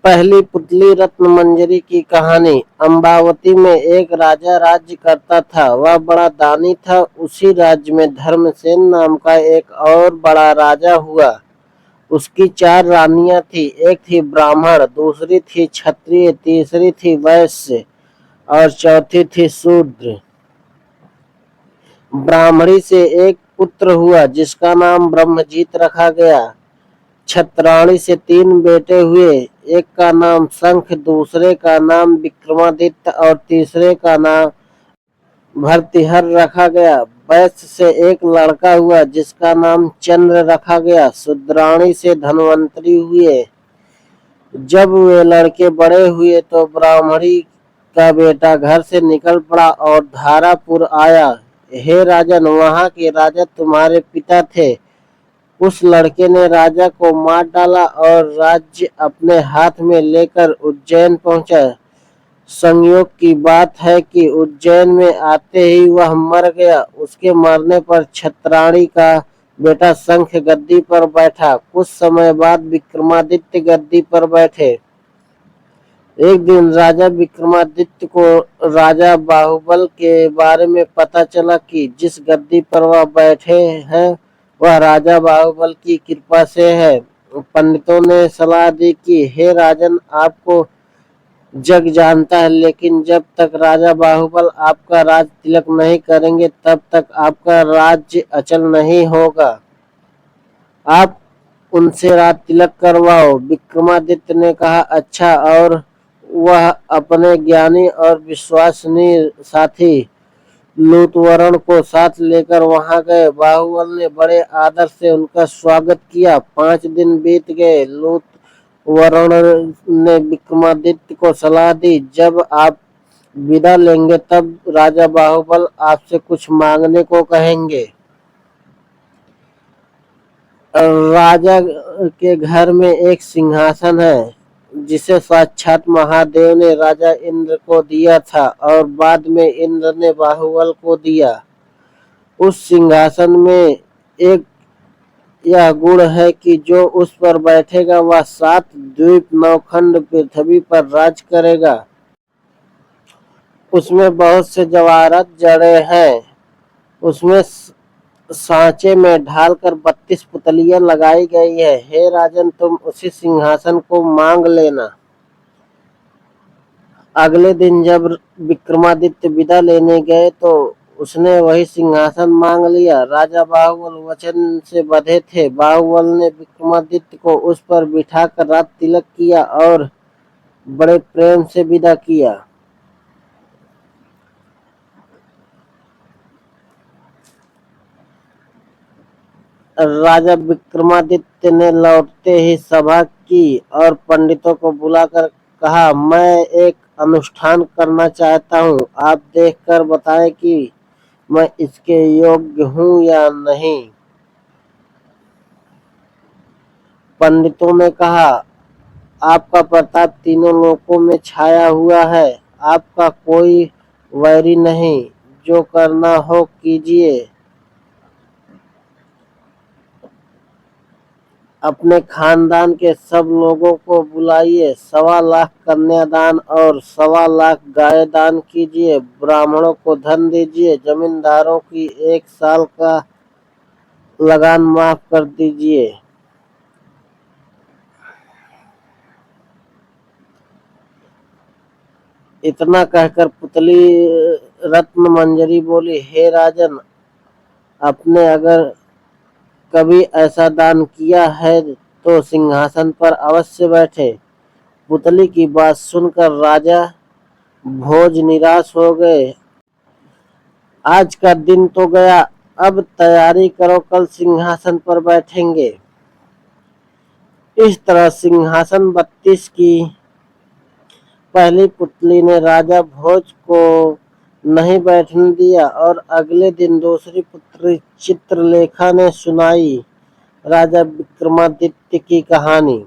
पहली पुतली रत्न मंजरी की कहानी। अम्बावती में एक राजा राज्य करता था। वह बड़ा दानी था। उसी राज्य में धर्मसेन नाम का एक और बड़ा राजा हुआ। उसकी 4 रानियां थी। एक थी ब्राह्मण, दूसरी थी क्षत्रिय, तीसरी थी वैश्य और चौथी थी शूद्र। ब्राह्मणी से एक पुत्र हुआ जिसका नाम ब्रह्मजीत रखा गया। क्षत्राणी से 3 बेटे हुए। एक का नाम शंख, दूसरे का नाम विक्रमादित्य और तीसरे का नाम भर्तृहर रखा गया। वैश्य से एक लड़का हुआ जिसका नाम चंद्र रखा गया। शूद्राणी से धन्वंतरी हुए। जब वे लड़के बड़े हुए तो ब्राह्मणी का बेटा घर से निकल पड़ा और धारापुर आया। हे राजन, वहां के राजा तुम्हारे पिता थे। उस लड़के ने राजा को मार डाला और राज्य अपने हाथ में लेकर उज्जैन पहुंचा। संयोग की बात है कि उज्जैन में आते ही वह मर गया। उसके मरने पर क्षत्राणी का बेटा शंख गद्दी पर बैठा। कुछ समय बाद विक्रमादित्य गद्दी पर बैठे। एक दिन राजा विक्रमादित्य को राजा बाहुबल के बारे में पता चला कि जिस गद्दी पर वह बैठे हैं वह राजा बाहुबल की कृपा से है। पंडितों ने सलाह दी कि हे राजन, आपको जग जानता है, लेकिन जब तक राजा बाहुबल आपका राज तिलक नहीं करेंगे तब तक आपका राज्य अचल नहीं होगा। आप उनसे राज तिलक करवाओ। विक्रमादित्य ने कहा, अच्छा। और वह अपने ज्ञानी और विश्वसनीय साथी लूतवरण को साथ लेकर वहां गए। बाहुबल ने बड़े आदर से उनका स्वागत किया। 5 दिन बीत गए। लूतवरण ने विक्रमादित्य को सलाह दी, जब आप विदा लेंगे तब राजा बाहुबल आपसे कुछ मांगने को कहेंगे। राजा के घर में एक सिंहासन है जिसे साक्षात महादेव ने राजा इंद्र को दिया था और बाद में इंद्र ने बाहुबल को दिया। उस सिंहासन में एक यह गुण है कि जो उस पर बैठेगा वह 7 द्वीप 9 खंड पृथ्वी पर राज करेगा। उसमें बहुत से जवाहरात जड़े हैं। उसमें सांचे में ढालकर 32 पुतलियां लगाई गई है। हे राजन, तुम उसी सिंहासन को मांग लेना। अगले दिन जब विक्रमादित्य विदा लेने गए तो उसने वही सिंहासन मांग लिया। राजा बाहुबल वचन से बंधे थे। बाहुबल ने विक्रमादित्य को उस पर बिठाकर राज तिलक किया और बड़े प्रेम से विदा किया। राजा विक्रमादित्य ने लौटते ही सभा की और पंडितों को बुलाकर कहा, मैं एक अनुष्ठान करना चाहता हूँ। आप देखकर बताएं कि मैं इसके योग्य हूँ या नहीं। पंडितों ने कहा, आपका प्रताप तीनों लोकों में छाया हुआ है। आपका कोई वैरी नहीं। जो करना हो कीजिए। अपने खानदान के सब लोगों को बुलाइए। 1.25 लाख कन्यादान और 1.25 लाख गाय दान कीजिए। ब्राह्मणों को धन दीजिए। जमींदारों की 1 साल का लगान माफ कर दीजिए। इतना कहकर पुतली रत्न मंजरी बोली, हे राजन, आपने अगर कभी ऐसा दान किया है तो सिंहासन पर अवश्य बैठे। पुतली की बात सुनकर राजा भोज निराश हो गए। आज का दिन तो गया, अब तैयारी करो, कल सिंहासन पर बैठेंगे। इस तरह सिंहासन 32 की पहली पुतली ने राजा भोज को नहीं बैठने दिया और अगले दिन दूसरी पुत्री चित्रलेखा ने सुनाई राजा विक्रमादित्य की कहानी।